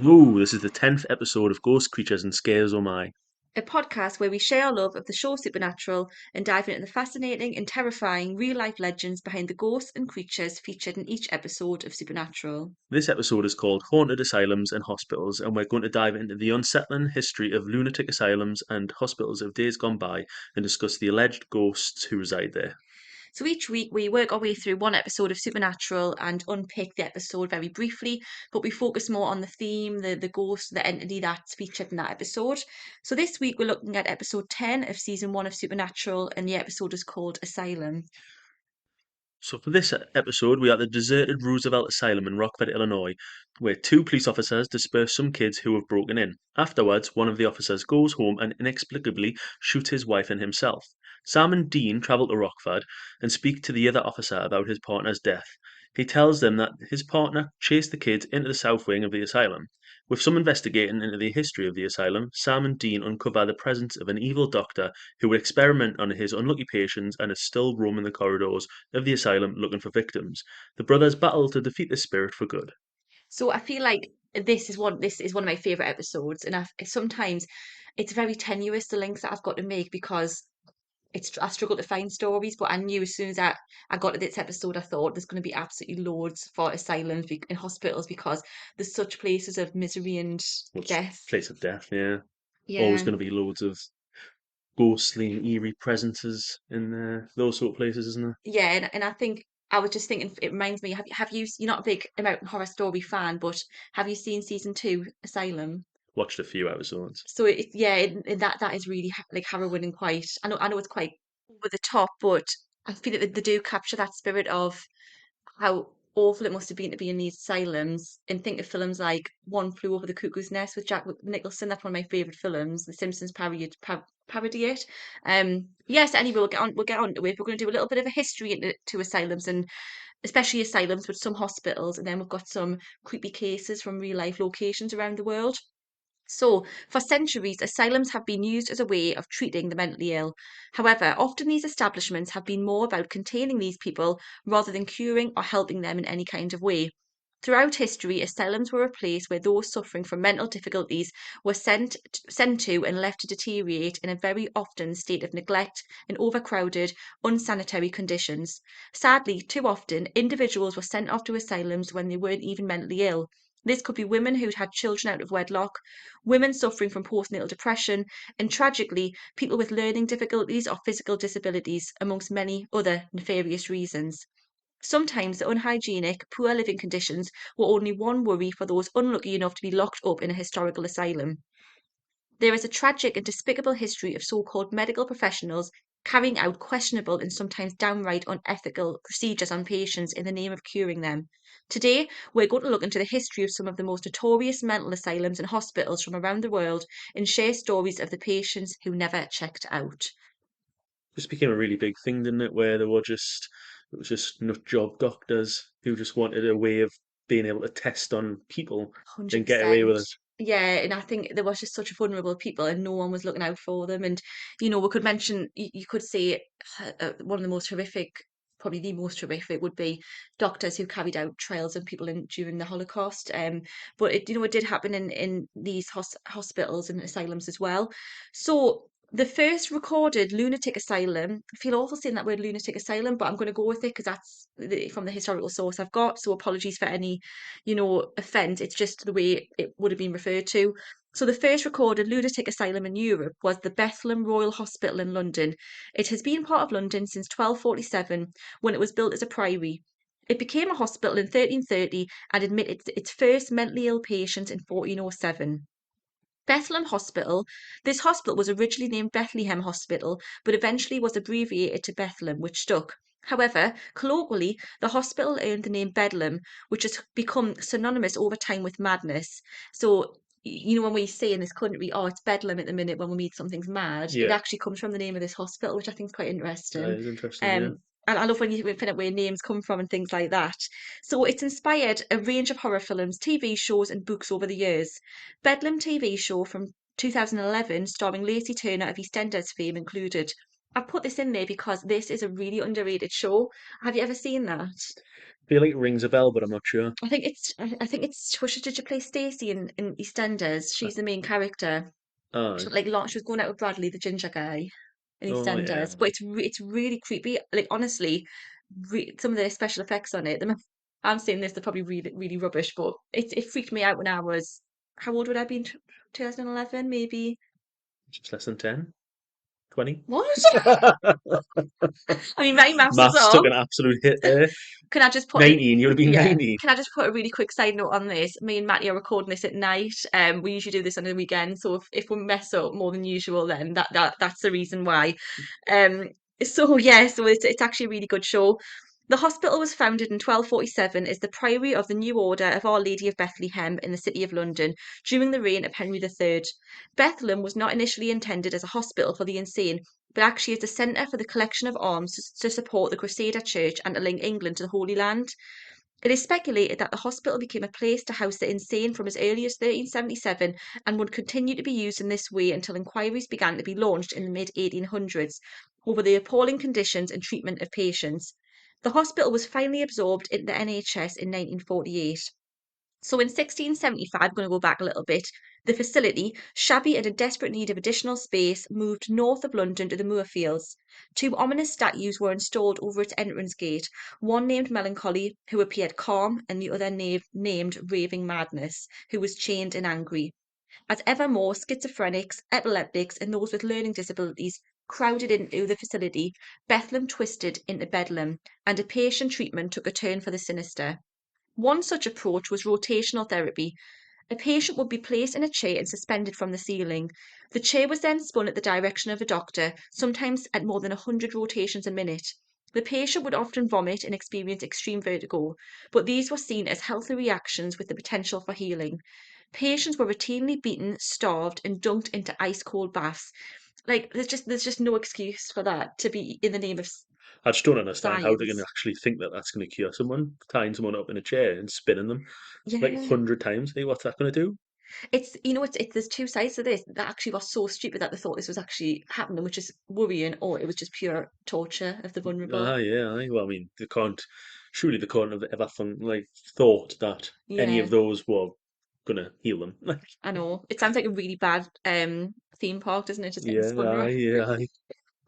Ooh, this is the 10th episode of Ghost Creatures and Scares Oh My. A podcast where we share our love of the show Supernatural and dive into the fascinating and terrifying real life legends behind the ghosts and creatures featured in each episode of Supernatural. This episode is called Haunted Asylums and Hospitals, and we're going to dive into the unsettling history of lunatic asylums and hospitals of days gone by and discuss the alleged ghosts who reside there. So each week we work our way through one episode of Supernatural and unpick the episode very briefly, but we focus more on the theme, the ghost, the entity that's featured in that episode. So this week we're looking at episode 10 of season 1 of Supernatural, and the episode is called Asylum. So, for this episode, we are at the deserted Roosevelt Asylum in Rockford, Illinois, where two police officers disperse some kids who have broken in. Afterwards, one of the officers goes home and inexplicably shoots his wife and himself. Sam and Dean travel to Rockford and speak to the other officer about his partner's death. He tells them that his partner chased the kids into the south wing of the asylum. With some investigating into the history of the asylum, Sam and Dean uncover the presence of an evil doctor who would experiment on his unlucky patients and is still roaming the corridors of the asylum looking for victims. The brothers battle to defeat the spirit for good. So I feel like this is one of my favorite episodes, and sometimes it's very tenuous the links that I've got to make because I struggle to find stories, but I knew as soon as I got to this episode, I thought there's going to be absolutely loads for asylums and hospitals because there's such places of misery and Which death. place of death, yeah. Always Yeah, going to be loads of ghostly and eerie presences in those sort of places, isn't there? yeah, and I think I was just thinking it reminds me. You're not a big American Horror Story fan, but have you seen season 2 Asylum? Watched a few episodes. So yeah, that is really like harrowing and quite. I know it's quite over the top, but I feel that they do capture that spirit of how awful it must have been to be in these asylums. And think of films like One Flew Over the Cuckoo's Nest with Jack Nicholson. That's one of my favorite films. The Simpsons parody it. Yes. Anyway, we'll get on to it. We're going to do a little bit of a history into to asylums and especially asylums with some hospitals, and then we've got some creepy cases from real life locations around the world. So, for centuries, asylums have been used as a way of treating the mentally ill. However, often these establishments have been more about containing these people rather than curing or helping them in any kind of way. Throughout history, asylums were a place where those suffering from mental difficulties were sent to and left to deteriorate in a very often state of neglect and overcrowded, unsanitary conditions. Sadly, too often, individuals were sent off to asylums when they weren't even mentally ill. This could be women who'd had children out of wedlock, women suffering from postnatal depression, and tragically, people with learning difficulties or physical disabilities, amongst many other nefarious reasons. Sometimes the unhygienic, poor living conditions were only one worry for those unlucky enough to be locked up in a historical asylum. There is a tragic and despicable history of so called medical professionals carrying out questionable and sometimes downright unethical procedures on patients in the name of curing them. Today, we're going to look into the history of some of the most notorious mental asylums and hospitals from around the world and share stories of the patients who never checked out. Just became a really big thing, didn't it? Where it was just nut job doctors who just wanted a way of being able to test on people and get away 100%. with it. Yeah, and I think there was just such vulnerable people, and no one was looking out for them. And we could mention, you could say one of the most horrific, probably the most horrific, would be doctors who carried out trials on people during the Holocaust. But it did happen in these hospitals and asylums as well. So. The first recorded lunatic asylum, I feel awful saying that word lunatic asylum, but I'm going to go with it because that's from the historical source I've got. So apologies for any offence. It's just the way it would have been referred to. So the first recorded lunatic asylum in Europe was the Bethlem Royal Hospital in London. It has been part of London since 1247 when it was built as a priory. It became a hospital in 1330 and admitted its first mentally ill patients in 1407. Bethlem Hospital. This hospital was originally named Bethlehem Hospital, but eventually was abbreviated to Bethlem, which stuck. However, colloquially, the hospital earned the name Bedlam, which has become synonymous over time with madness. So, when we say in this country, oh, it's Bedlam at the minute when we mean something's mad, it Yeah, actually comes from the name of this hospital, which I think is quite that interesting. is interesting. Yeah. Um, and I love when you find out where names come from and things like that. So it's inspired a range of horror films, TV shows, and books over the years. Bedlam TV show from 2011 starring Lacey Turner of EastEnders fame included. I put this in there because this is a really underrated show. Have you ever seen that? Feel like it rings a bell, but I'm not sure. I think it's did you play Stacey in EastEnders? Uh, She's the main character. Aye. She was going out with Bradley, the ginger guy, in Oh yeah. EastEnders. But it's really creepy. Like honestly, some of the special effects on it. I'm saying this, they're probably really really rubbish, but it freaked me out when I was how old would I be in 2011 maybe? Just less than 10, 20. What? I mean, my maths is Maths took off. an absolute hit there. Can I just put a 19, you would have been yeah? 19. Can I just put a really quick side note on this? Me and Matty are recording this at night. We usually do this on the weekend, so if we mess up more than usual, then that's the reason why. Um, so yeah, so it's actually a really good show. The hospital was founded in 1247 as the Priory of the New Order of Our Lady of Bethlehem in the City of London during the reign of Henry III. Bethlem was not initially intended as a hospital for the insane, but actually as a centre for the collection of alms to support the Crusader Church and to link England to the Holy Land. It is speculated that the hospital became a place to house the insane from as early as 1377 and would continue to be used in this way until inquiries began to be launched in the mid 1800s over the appalling conditions and treatment of patients. The hospital was finally absorbed into the NHS in 1948. So in 1675, I'm going to go back a little bit, the facility, shabby and in desperate need of additional space, moved north of London to the Moorfields. Two ominous statues were installed over its entrance gate, one named Melancholy, who appeared calm, and the other named Raving Madness, who was chained and angry. As ever more schizophrenics, epileptics, and those with learning disabilities crowded into the facility, Bethlem twisted into Bedlam, and a patient treatment took a turn for the sinister. One such approach was rotational therapy. A patient would be placed in a chair and suspended from the ceiling. The chair was then spun at the direction of a doctor, sometimes at more than 100 rotations a minute. The patient would often vomit and experience extreme vertigo, but these were seen as healthy reactions with the potential for healing. Patients were routinely beaten, starved, and dunked into ice cold baths. Like there's just no excuse for that to be in the name of I just don't understand how they can science. actually think that that's going to cure someone. Tying someone up in a chair and spinning them like Yeah. 100 times. Hey, what's that going to do? It's there's two sides to this that actually was so stupid that they thought this was actually happening, which is worrying, or it was just pure torture of the vulnerable. Yeah. Well, I mean, they can't. Surely they can't have ever thought that any Yeah, of those were gonna heal them. I know. It sounds like a really bad theme park, doesn't it? Just getting Yeah, spun around aye.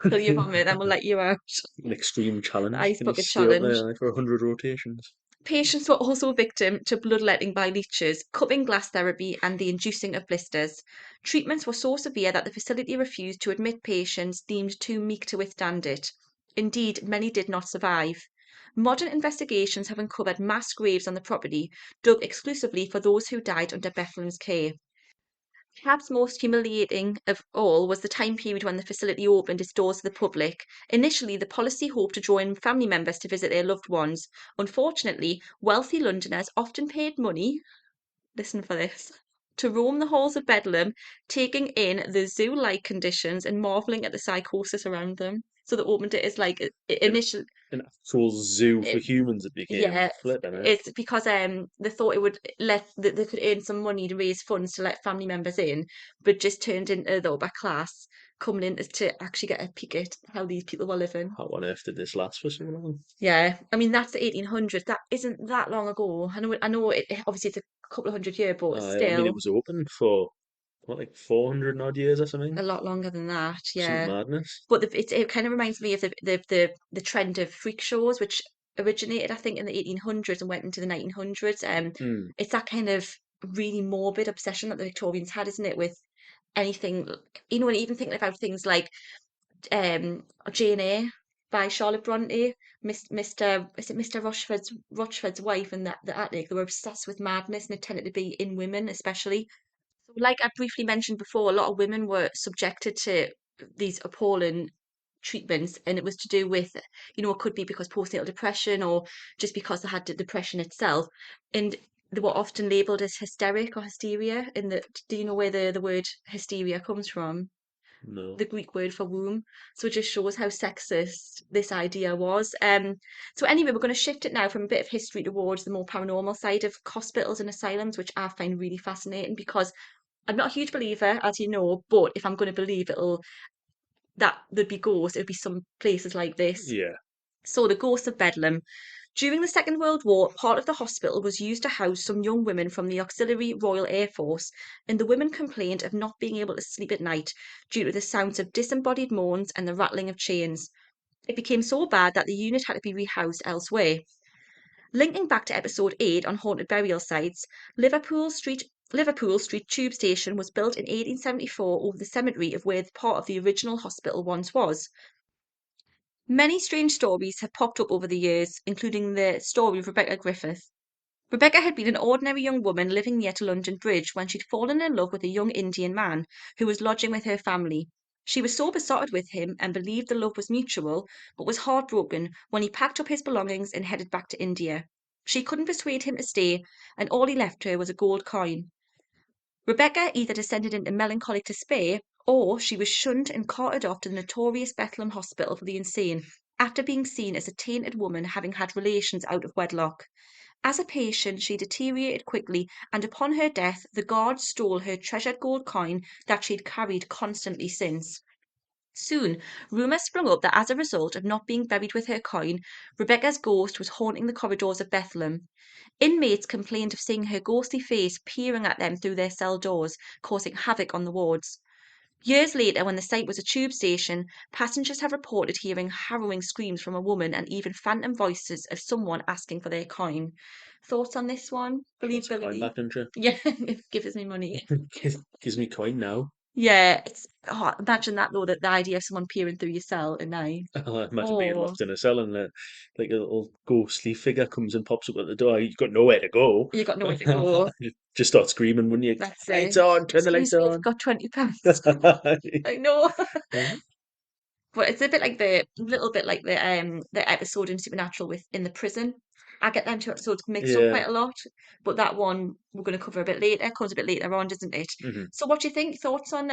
till you vomit, then we'll let you out. An extreme The challenge. ice Can you bucket stay up challenge. there for 100 rotations? Patients were also victim to bloodletting by leeches, cupping glass therapy, and the inducing of blisters. Treatments were so severe that the facility refused to admit patients deemed too meek to withstand it. Indeed, many did not survive. Modern investigations have uncovered mass graves on the property, dug exclusively for those who died under Bethlem's care. Perhaps most humiliating of all was the time period when the facility opened its doors to the public. Initially, the policy hoped to draw in family members to visit their loved ones. Unfortunately, wealthy Londoners often paid money, listen for this, to roam the halls of Bedlam, taking in the zoo like conditions and marvelling at the psychosis around them. So they opened it as like An, initial. an actual zoo for humans it became. Yeah, Flipping it. it's because they thought it would let that they could earn some money to raise funds to let family members in, but just turned into the upper class coming in to actually get a peek at how these people were living. How on earth did this last for so long? Yeah, I mean that's the 1800s. That isn't that long ago. I know. Obviously, it's a couple of hundred years, but I mean, it still was open for, what, like 400 odd years or something? a lot longer than that. Some Yeah. madness. But it kind of reminds me of the trend of freak shows, which originated, I think, in the 1800s and went into the 1900s. Hmm, It's that kind of really morbid obsession that the Victorians had, isn't it, with anything, and even thinking about things like Jane Eyre by Charlotte Bronte, Mr. Is it Mr. Rochford's wife in the attic? They were obsessed with madness, and it tended to be in women, especially. So, like I briefly mentioned before, a lot of women were subjected to these appalling treatments, and it was to do with, it could be because postnatal depression or just because they had the depression itself, and they were often labeled as hysteric or hysteria. Do you know where the word hysteria comes from? no. The Greek word for womb. So it just shows how sexist this idea was. So anyway, we're going to shift it now from a bit of history towards the more paranormal side of hospitals and asylums, which I find really fascinating because I'm not a huge believer, as you know, but if I'm going to believe, it'll that there'd be ghosts, it would be some places like this. Yeah. So the ghosts of Bedlam. During the Second World War, part of the hospital was used to house some young women from the Auxiliary Royal Air Force, and the women complained of not being able to sleep at night due to the sounds of disembodied moans and the rattling of chains. It became so bad that the unit had to be rehoused elsewhere. Linking back to episode 8 on haunted burial sites, Liverpool Street Tube Station was built in 1874 over the cemetery of where part of the original hospital once was. Many strange stories have popped up over the years, including the story of Rebecca Griffith. Rebecca had been an ordinary young woman living near to London Bridge when she'd fallen in love with a young Indian man who was lodging with her family. She was so besotted with him and believed the love was mutual, but was heartbroken when he packed up his belongings and headed back to India. She couldn't persuade him to stay, and all he left her was a gold coin. Rebecca either descended into melancholic despair, or she was shunned and carted off to the notorious Bethlem Hospital for the Insane after being seen as a tainted woman having had relations out of wedlock. As a patient, she deteriorated quickly, and upon her death, the guards stole her treasured gold coin that she'd carried constantly since. Soon, rumours sprung up that as a result of not being buried with her coin, Rebecca's ghost was haunting the corridors of Bethlem. Inmates complained of seeing her ghostly face peering at them through their cell doors, causing havoc on the wards. Years later, when the site was a tube station, passengers have reported hearing harrowing screams from a woman and even phantom voices of someone asking for their coin. Thoughts on this one? What's a coin Believability? back, don't you? Yeah, give us me money. Gives me coin now. Yeah, it's imagine that though, that the idea of someone peering through your cell at night. I imagine being Oh, locked in a cell and like a little ghostly figure comes and pops up at the door. You've got nowhere to go. you got nowhere to go. You just start screaming, wouldn't you? That's Lights it. on, turn the lights Excuse me, I've on. got £20. I know. But it's a bit like the little bit like the episode in Supernatural with in the prison. I get them two episodes mixed up Yeah. quite a lot, but that one we're going to cover a bit later. Comes a bit later on, doesn't it? Hmm. So, what do you think? Thoughts on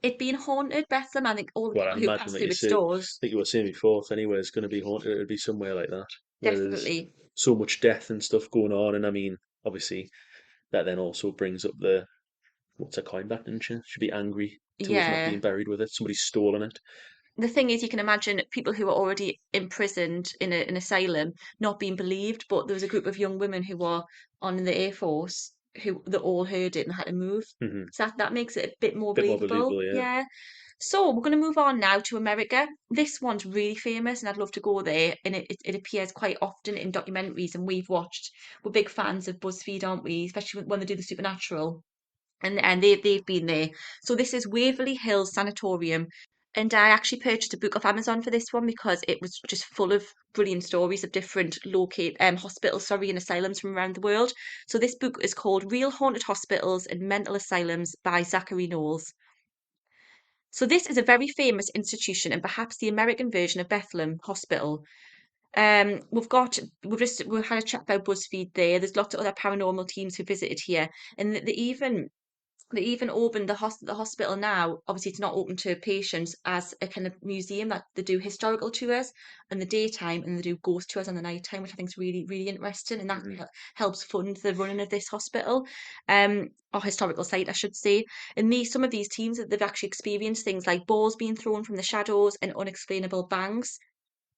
it being haunted, Bethlem? I think all the Well, I people who imagine pass like through you its said, doors, like you were saying before, if anywhere is going to be haunted, it'd be somewhere like that, where there's definitely. so much death and stuff going on. And I mean, obviously, that then also brings up the what's a coin back, didn't you? Should be angry towards not Yeah. being buried with it. Somebody's stolen it. The thing is, you can imagine people who are already imprisoned in an asylum not being believed, but there was a group of young women who were on in the Air Force who that all heard it and had to move. Hmm. So that makes it a bit more Bit more believable. believable, yeah. Yeah. So we're going to move on now to America. This one's really famous, and I'd love to go there. And it appears quite often in documentaries, and we've watched. We're big fans of BuzzFeed, aren't we? Especially when they do the Supernatural and they've been there. So this is Waverly Hills Sanatorium, and I actually purchased a book off Amazon for this one because it was just full of brilliant stories of different locate hospitals, sorry, and asylums from around the world. So this book is called Real Haunted Hospitals and Mental Asylums by Zachary Knowles. So this is a very famous institution and perhaps the American version of Bethlem Hospital. We've had a chat about BuzzFeed there. There's lots of other paranormal teams who visited here, and they even opened the hospital now. Obviously, it's not open to patients as a kind of museum that they do historical tours in the daytime and they do ghost tours in the nighttime, which I think is really, really interesting. And that Hmm. helps fund the running of this hospital, or historical site, I should say. And some of these teams they've actually experienced things like balls being thrown from the shadows and unexplainable bangs.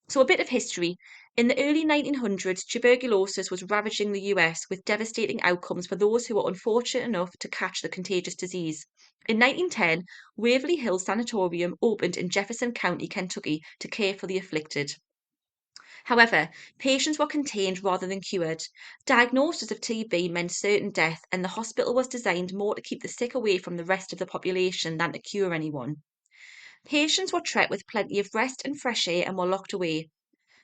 So, a bit of history. In the early 1900s, tuberculosis was ravaging the US with devastating outcomes for those who were unfortunate enough to catch the contagious disease. In 1910, Waverly Hills Sanatorium opened in Jefferson County, Kentucky, to care for the afflicted. However, patients were contained rather than cured. Diagnosis of TB meant certain death, and the hospital was designed more to keep the sick away from the rest of the population than to cure anyone. Patients were treated with plenty of rest and fresh air and were locked away.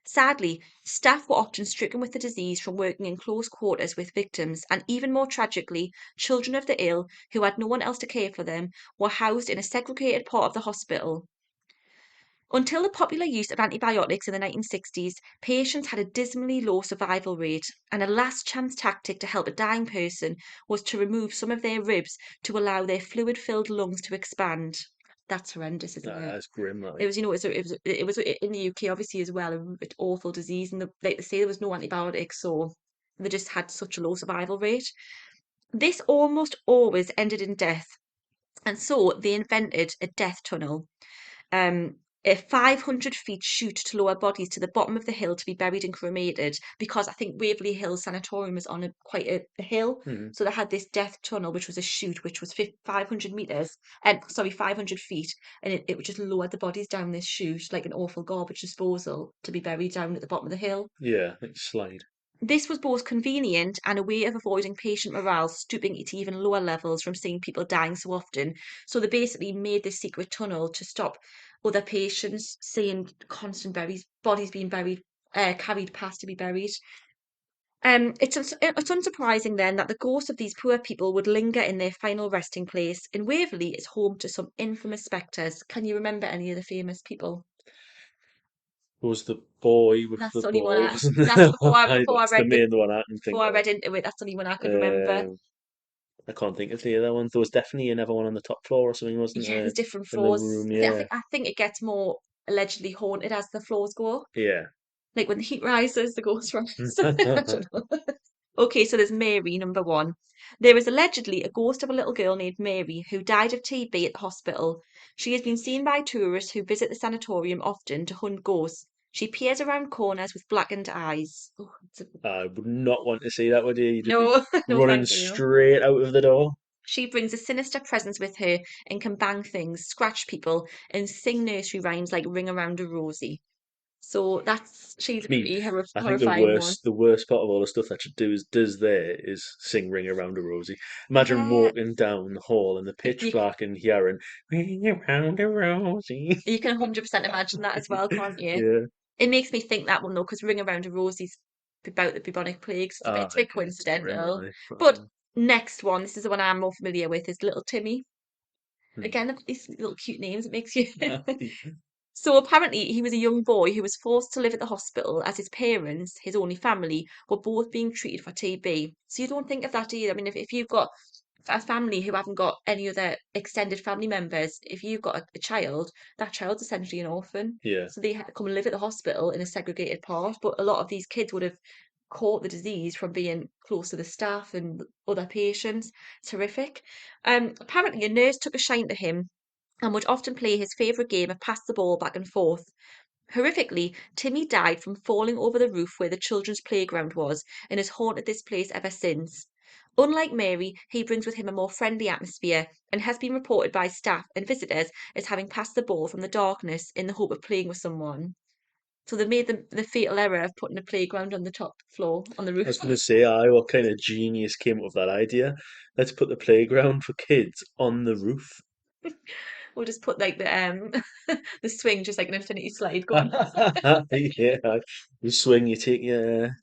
Sadly, staff were often stricken with the disease from working in close quarters with victims, and even more tragically, children of the ill, who had no one else to care for them, were housed in a segregated part of the hospital. Until the popular use of antibiotics in the 1960s, patients had a dismally low survival rate, and a last chance tactic to help a dying person was to remove some of their ribs to allow their fluid filled lungs to expand. That's horrendous, isn't it? That's grim, It like. was, it was in the UK, obviously, as well, an awful disease. And like they say, there was no antibiotics, so they just had such a low survival rate. This almost always ended in death. And so they invented a death tunnel, um, a 500 feet chute to lower bodies to the bottom of the hill to be buried and cremated, because I think Waverly Hill Sanatorium is on quite a hill. Hmm. So they had this death tunnel, which was a chute, which was 500 meters, and sorry, 500 feet, and it would just lower the bodies down this chute like an awful garbage disposal to be buried down at the bottom of the hill. Yeah, like slide. This was both convenient and a way of avoiding patient morale stooping to even lower levels from seeing people dying so often. So they basically made this secret tunnel to stop other patients seeing constant bodies being buried, carried past to be buried. It's unsurprising then that the ghosts of these poor people would linger in their final resting place. In Waverley is home to some infamous spectres. Can you remember any of the famous people? Was the boy with That's the the only one. ball, wasn't That's there? before I That's the read the main one I can think before I of. read into it. That's the only one I could remember. Um, I can't think of the other ones. There was definitely another one on the top floor or something, wasn't Yeah, there? there's different In the floors. room, I yeah. think I think it gets more allegedly haunted as the floors go up. Yeah. Like when the heat rises, the ghost rises. I don't know. Okay, so there's Mary, number one. There is allegedly a ghost of a little girl named Mary who died of TB at the hospital. She has been seen by tourists who visit the sanatorium often to hunt ghosts. She peers around corners with blackened eyes. Oh, I would not want to see that, would you? You'd just be no, no, running thank you. straight out of the door. She brings a sinister presence with her and can bang things, scratch people, and sing nursery rhymes like Ring Around a Rosie. So she's I a mean, pretty I think horrifying one. the worst part of all the stuff that she does there is sing "Ring Around a Rosie." Imagine Yeah, walking down the hall in the pitch you black and hearing "Ring Around a Rosie." you can 100% imagine that as well, can't you? Yeah. It makes me think that one though, because Ring Around a Rosie's about the bubonic plague, so Ah, it's a bit yeah, it's grim, coincidental. aye. But next one, this is the one I'm more familiar with, is Little Timmy. Hmm. Again, these little cute names, it makes you. Yeah. So apparently, he was a young boy who was forced to live at the hospital as his parents, his only family, were both being treated for TB. So you don't think of that either. I mean, if you've got a family who haven't got any other extended family members, if you've got a child, that child's essentially an orphan. Yeah. So they had to come and live at the hospital in a segregated part. But a lot of these kids would have caught the disease from being close to the staff and other patients. It's horrific. Apparently, a nurse took a shine to him and would often play his favourite game of pass the ball back and forth. Horrifically, Timmy died from falling over the roof where the children's playground was and has haunted this place ever since. Unlike Mary, he brings with him a more friendly atmosphere and has been reported by staff and visitors as having passed the ball from the darkness in the hope of playing with someone. So they made the fatal error of putting a playground on the top floor, on the I was roof. going to say, what kind of genius came up with that idea? Let's put the playground for kids on the roof. We'll just put like the the swing, just like an infinity slide going. Yeah, you swing, you take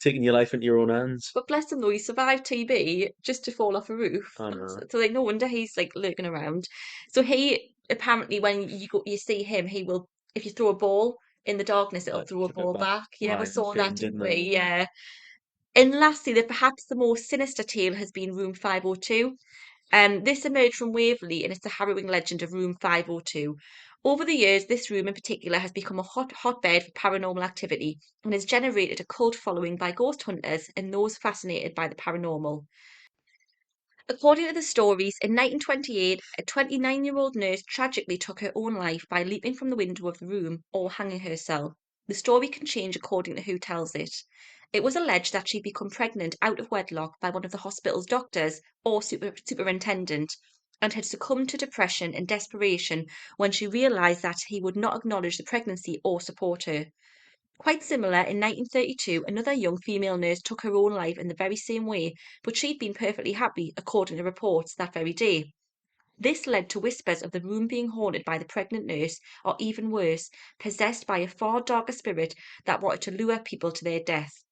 taking your life into your own hands. But bless him though, he survived TB just to fall off a roof. I know. So like no wonder he's like lurking around. So he apparently when you see him, he will if you throw a ball in the darkness, it'll I throw a flip it ball back. back. Yeah, we Aye, saw that, fitting, didn't didn't it? we? Yeah. And lastly, perhaps the more sinister tale has been Room 502. This emerged from Waverley and it's the harrowing legend of Room 502. Over the years, this room in particular has become a hotbed for paranormal activity and has generated a cult following by ghost hunters and those fascinated by the paranormal. According to the stories, in 1928, a 29-year-old nurse tragically took her own life by leaping from the window of the room or hanging herself. The story can change according to who tells it. It was alleged that she'd become pregnant out of wedlock by one of the hospital's doctors or superintendent and had succumbed to depression and desperation when she realised that he would not acknowledge the pregnancy or support her. Quite similar, in 1932, another young female nurse took her own life in the very same way, but she'd been perfectly happy, according to reports, that very day. This led to whispers of the room being haunted by the pregnant nurse, or even worse, possessed by a far darker spirit that wanted to lure people to their death.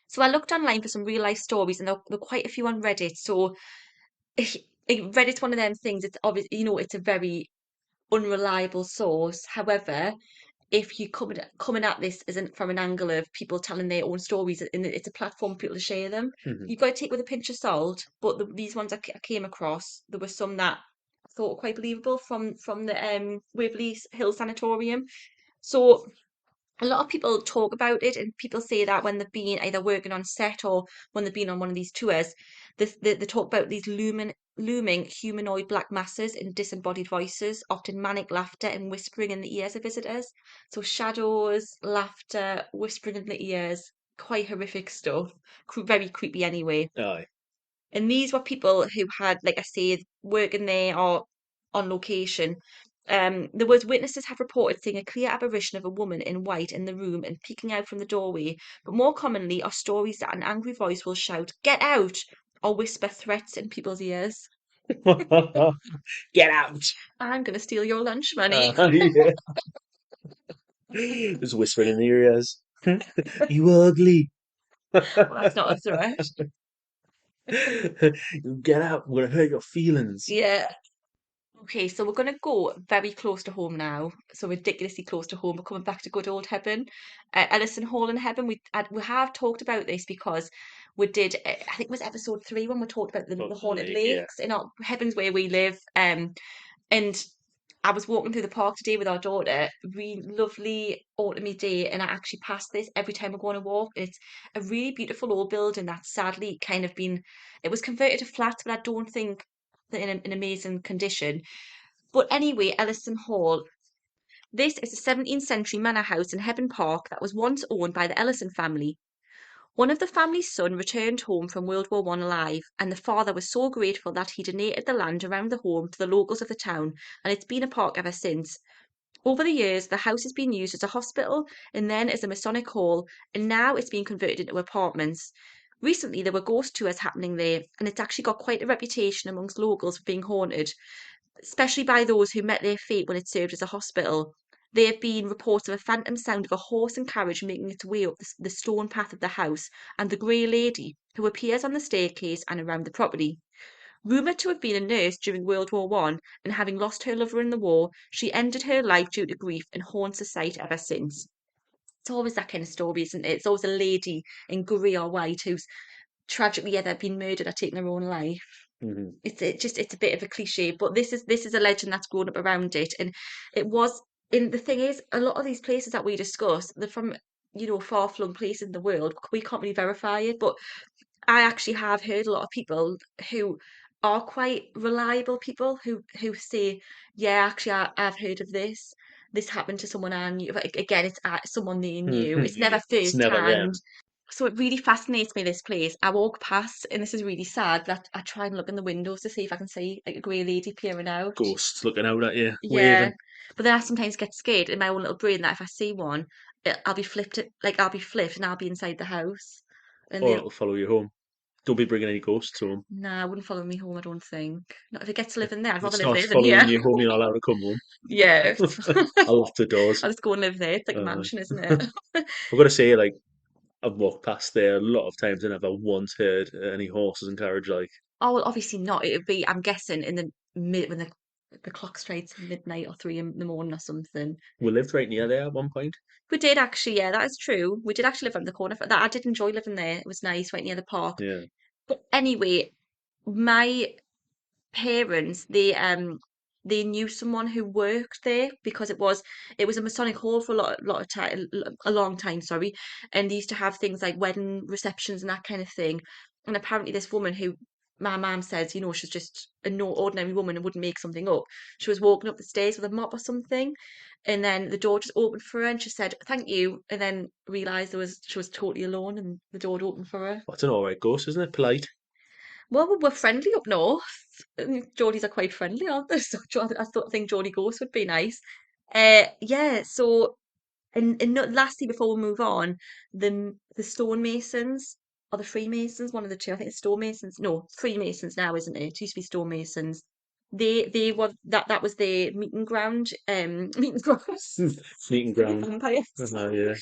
So I looked online for some real life stories, and there were quite a few on Reddit. So Reddit's one of them things. It's obvious, it's a very unreliable source. However, if you coming at this as from an angle of people telling their own stories, and it's a platform for people to share them, Mhm. you've got to take with a pinch of salt. But these ones I came across, there were some that I thought were quite believable from the Waverly Hill Sanatorium. So a lot of people talk about it, and people say that when they've been either working on set or when they've been on one of these tours, they talk about these looming humanoid black masses in disembodied voices, often manic laughter and whispering in the ears of visitors. So shadows, laughter, whispering in the ears, quite horrific stuff. Very creepy anyway. Aye. And these were people who had, like I say, working there or on location. There was witnesses have reported seeing a clear apparition of a woman in white in the room and peeking out from the doorway. But more commonly are stories that an angry voice will shout, "Get out!" or whisper threats in people's ears. Get out! I'm going to steal your lunch money. Yeah. Just whispering in their ears. You ugly. Well, that's not a threat. Get out. We're gonna hurt your feelings. Yeah. Okay, so we're going to go very close to home now. So ridiculously close to home. We're coming back to good old Heaven, Ellison Hall in Heaven. We have talked about this because we did. I think it was episode 3 when we talked about the Got the haunted lake, yeah. lakes in our Heaven's where we live. And I was walking through the park today with our daughter. Really lovely autumny day, and I actually pass this every time I go on a walk. It's a really beautiful old building that's sadly kind of been. It was converted to flats, but I don't think that in amazing condition. But anyway, Ellison Hall. This is a 17th century manor house in Heaven Park that was once owned by the Ellison family. One of the family's son returned home from World War One alive, and the father was so grateful that he donated the land around the home to the locals of the town, and it's been a park ever since. Over the years, the house has been used as a hospital and then as a Masonic hall, and now it's been converted into apartments. Recently, there were ghost tours happening there, and it's actually got quite a reputation amongst locals for being haunted, especially by those who met their fate when it served as a hospital. There have been reports of a phantom sound of a horse and carriage making its way up the stone path of the house, and the Grey Lady, who appears on the staircase and around the property. Rumoured to have been a nurse during World War One, and having lost her lover in the war, she ended her life due to grief and haunts the site ever since. It's always that kind of story, isn't it? It's always a lady in grey or white who's tragically either been murdered or taken her own life. Hmm. It's a bit of a cliche, but this is a legend that's grown up around it, and it was. And the thing is, a lot of these places that we discuss, they're from far flung places in the world. We can't really verify it, but I actually have heard a lot of people who are quite reliable people who say, yeah, actually, I've heard of this. This happened to someone I knew. But again, it's someone they knew. It's Yeah. never It's first never hand. them. So it really fascinates me, this place. I walk past, and this is really sad, that I try and look in the windows to see if I can see like a grey lady peering out. Ghosts looking out at you, Yeah. waving. But then I sometimes get scared in my own little brain that if I see one, I'll be flipped, I'll be flipped and I'll be inside the house. And Or they'll it'll follow you home. Don't be bringing any ghosts home. Nah, I wouldn't follow me home, I don't think. Not if it gets to live in there. I'd If it rather live starts there than following here. you home, you're not allowed to come home. Yeah. I locked the doors. I'll just go and live there. It's like a Uh, mansion, isn't it? I've got to say, like, I've walked past there a lot of times and never once heard any horses and carriage like. Oh, well, obviously not. It would be, I'm guessing, in the mid when the clock strikes midnight or 3 in the morning or something. We lived right near there at one point. We did actually, yeah, that is true. We did actually live on the corner. For that I did enjoy living there. It was nice, right near the park. Yeah. But anyway, my parents they knew someone who worked there because it was a Masonic hall for a lot of time, a long time, sorry, and they used to have things like wedding receptions and that kind of thing. And apparently this woman who my mum says, she's just a no ordinary woman and wouldn't make something up. She was walking up the stairs with a mop or something, and then the door just opened for her and she said thank you, and then realized she was totally alone and the door had opened for her. That's an alright ghost, isn't it? Polite. Well, we're friendly up north. Geordies are quite friendly, aren't they? So think Geordie Ghost would be nice. Yeah. So, and lastly, before we move on, the stonemasons or the Freemasons, one of the two. I think it's stonemasons. No, Freemasons now, isn't it? It used to be stonemasons. They were that was their meeting ground. Meeting grounds. Meeting For the ground. vampires. Yeah.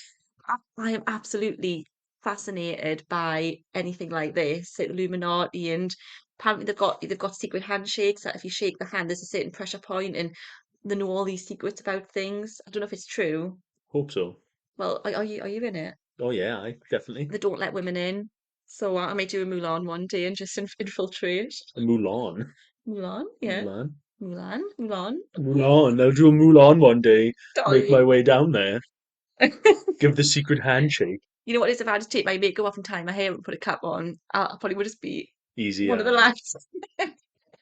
I am absolutely fascinated by anything like this, like Illuminati, and apparently they've got secret handshakes that if you shake the hand, there's a certain pressure point, and they know all these secrets about things. I don't know if it's true. Hope so. Well, are you in it? Oh yeah, I definitely. They don't let women in, so I may do a Mulan one day and just infiltrate. Mulan. Mulan, yeah, Mulan. Mulan. Mulan. I'll do a Mulan one day. Make my Sorry. way down there. Give the secret handshake. You know what it is? If I had to take my makeup off and tie my hair and put a cap on, I probably would just be Easy one of the eye. lads.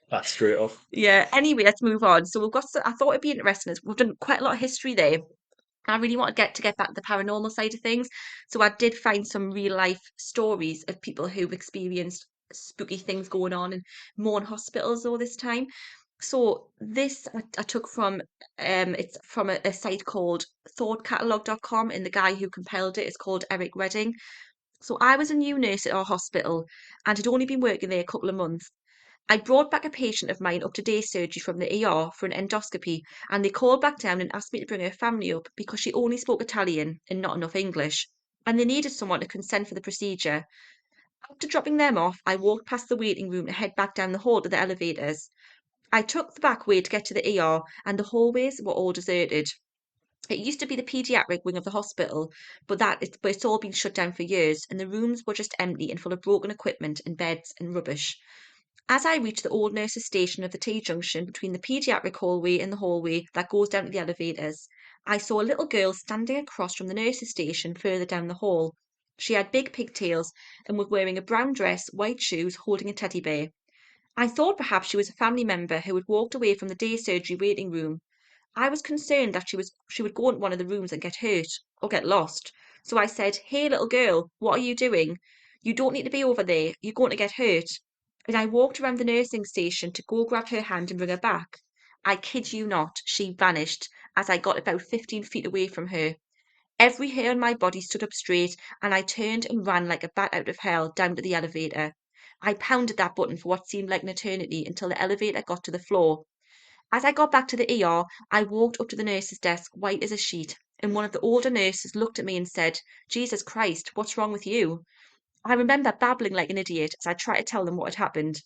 That's straight off. Yeah, anyway, let's move on. So we've got, I thought it'd be interesting. We've done quite a lot of history there. I really want to get back to the paranormal side of things. So I did find some real life stories of people who've experienced spooky things going on and more in hospitals all this time. So this I took from it's from a site called thoughtcatalog.com, and the guy who compiled it is called Eric Redding. So I was a new nurse at our hospital and had only been working there a couple of months. I brought back a patient of mine up to day surgery from the ER for an endoscopy, and they called back down and asked me to bring her family up because she only spoke Italian and not enough English, and they needed someone to consent for the procedure. After dropping them off, I walked past the waiting room to head back down the hall to the elevators. I took the back way to get to the ER, and the hallways were all deserted. It used to be the paediatric wing of the hospital, but it's all been shut down for years, and the rooms were just empty and full of broken equipment and beds and rubbish. As I reached the old nurses' station of the T junction between the paediatric hallway and the hallway that goes down to the elevators, I saw a little girl standing across from the nurses' station further down the hall. She had big pigtails and was wearing a brown dress, white shoes, holding a teddy bear. I thought perhaps she was a family member who had walked away from the day surgery waiting room. I was concerned that she would go into one of the rooms and get hurt or get lost. So I said, "Hey, little girl, what are you doing? You don't need to be over there. You're going to get hurt." And I walked around the nursing station to go grab her hand and bring her back. I kid you not, she vanished as I got about 15 feet away from her. Every hair on my body stood up straight, and I turned and ran like a bat out of hell down to the elevator. I pounded that button for what seemed like an eternity until the elevator got to the floor. As I got back to the ER, I walked up to the nurse's desk, white as a sheet, and one of the older nurses looked at me and said, "Jesus Christ, what's wrong with you?" I remember babbling like an idiot as I tried to tell them what had happened.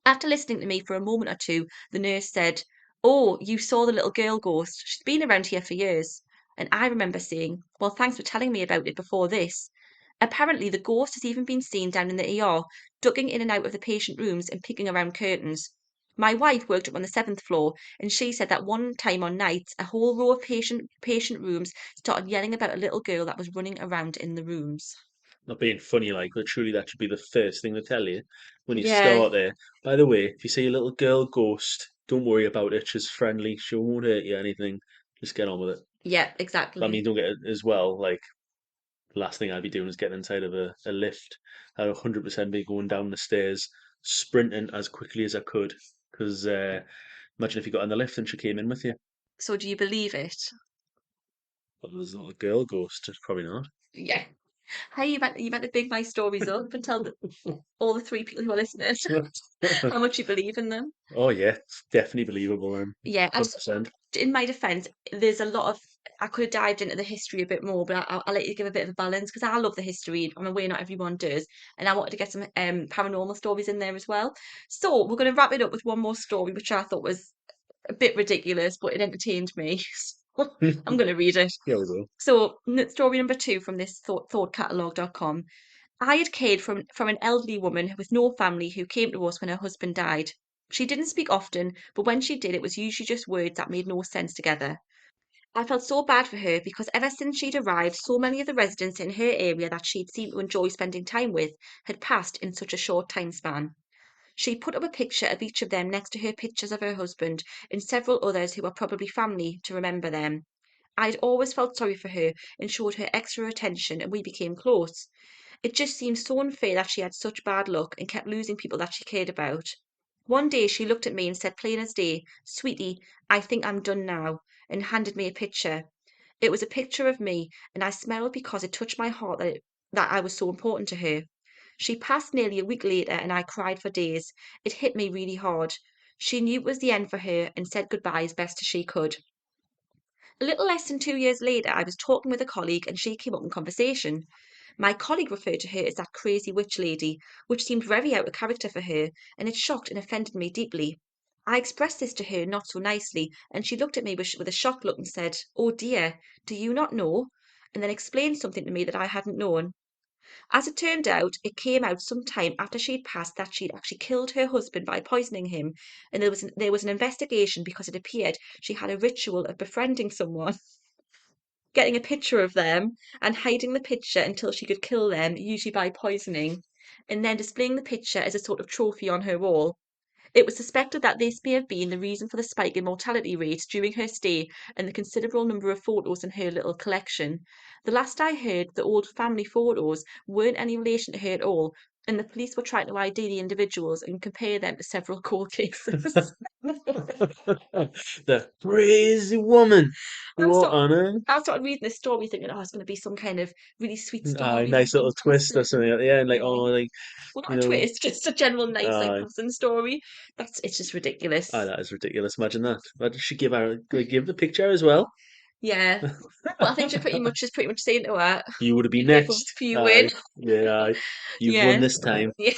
After listening to me for a moment or two, the nurse said, "Oh, you saw the little girl ghost. She's been around here for years." And I remember saying, "Well, thanks for telling me about it before this." Apparently, the ghost has even been seen down in the ER, ducking in and out of the patient rooms and peeking around curtains. My wife worked up on the seventh floor, and she said that one time on nights, a whole row of patient rooms started yelling about a little girl that was running around in the rooms. Not being funny like, but surely that should be the first thing to tell you when you Yeah, start there. By the way, if you see a little girl ghost, don't worry about it. She's friendly. She won't hurt you or anything. Just get on with it. yeah, I mean, exactly. don't get it as well. Like, the last thing I'd be doing is getting inside of a lift. I'd 100% be going down the stairs, sprinting as quickly as I could. Because imagine if you got in the lift and she came in with you. So do you believe it? Well, there's not a girl ghost. Probably not. Yeah. Hey, you meant to big my stories up and tell all the three people who are listening how much you believe in them. Oh yeah, it's definitely believable then. Yeah, and so 100%. in my defense, there's a lot of I could have dived into the history a bit more, but I'll let you give a bit of a balance because I love the history. I'm aware not everyone does, and I wanted to get some paranormal stories in there as well. So we're going to wrap it up with one more story, which I thought was a bit ridiculous, but it entertained me. So I'm going to read it. Yeah, we will. So story number two from this thoughtcatalog.com. I had cared for an elderly woman with no family who came to us when her husband died. She didn't speak often, but when she did, it was usually just words that made no sense together. I felt so bad for her because ever since she'd arrived, so many of the residents in her area that she'd seemed to enjoy spending time with had passed in such a short time span. She put up a picture of each of them next to her pictures of her husband and several others who were probably family to remember them. I'd always felt sorry for her and showed her extra attention, and we became close. It just seemed so unfair that she had such bad luck and kept losing people that she cared about. One day she looked at me and said plain as day, "Sweetie, I think I'm done now," and handed me a picture. It was a picture of me, and I smiled because it touched my heart that I was so important to her. She passed nearly a week later, and I cried for days. It hit me really hard. She knew it was the end for her and said goodbye as best as she could. A little less than 2 years later, I was talking with a colleague and she came up in conversation. My colleague referred to her as that crazy witch lady, which seemed very out of character for her, and it shocked and offended me deeply. I expressed this to her not so nicely, and she looked at me with a shocked look and said, "Oh dear, do you not know?" And then explained something to me that I hadn't known. As it turned out, it came out some time after she'd passed that she'd actually killed her husband by poisoning him, and there was an investigation because it appeared she had a ritual of befriending someone, getting a picture of them, and hiding the picture until she could kill them, usually by poisoning, and then displaying the picture as a sort of trophy on her wall. It was suspected that this may have been the reason for the spike in mortality rates during her stay and the considerable number of photos in her little collection. The last I heard, the old family photos weren't any relation to her at all, and the police were trying to ID the individuals and compare them to several court cases. The crazy woman. I What started, on earth? I started reading this story thinking, oh, it's going to be some kind of really sweet story, like Nice little young twist or cousin. something at the end, like, Yeah. oh, like, Well, you not a know, twist, just a general nice like uh, cousin story. It's just ridiculous. that is ridiculous. Imagine that. Imagine she give her, like, give the picture as well. Yeah. Well, I think she's pretty much saying to her, You would have "Be been careful next. who you win." Aye, yeah, aye. You've won Yeah. this time. Yeah.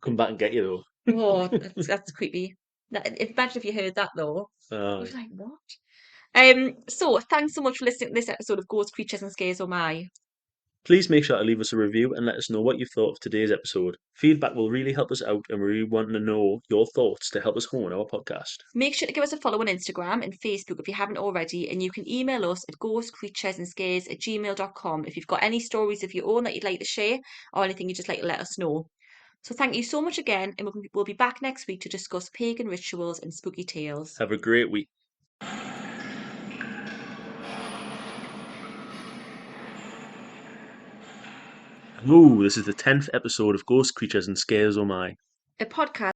Come back and get you Oh, though. that's creepy. Imagine if you heard that though. You'd Aye. be like, what? So thanks so much for listening to this episode of Ghost Creatures and Scares Oh My. Please make sure to leave us a review and let us know what you thought of today's episode. Feedback will really help us out, and we really want to know your thoughts to help us hone our podcast. Make sure to give us a follow on Instagram and Facebook if you haven't already, and you can email us at ghostcreaturesandscares@gmail.com if you've got any stories of your own that you'd like to share or anything you'd just like to let us know. So thank you so much again, and we'll be back next week to discuss pagan rituals and spooky tales. Have a great week. Ooh, this is the 10th episode of Ghost Creatures and Scares Oh My. A podcast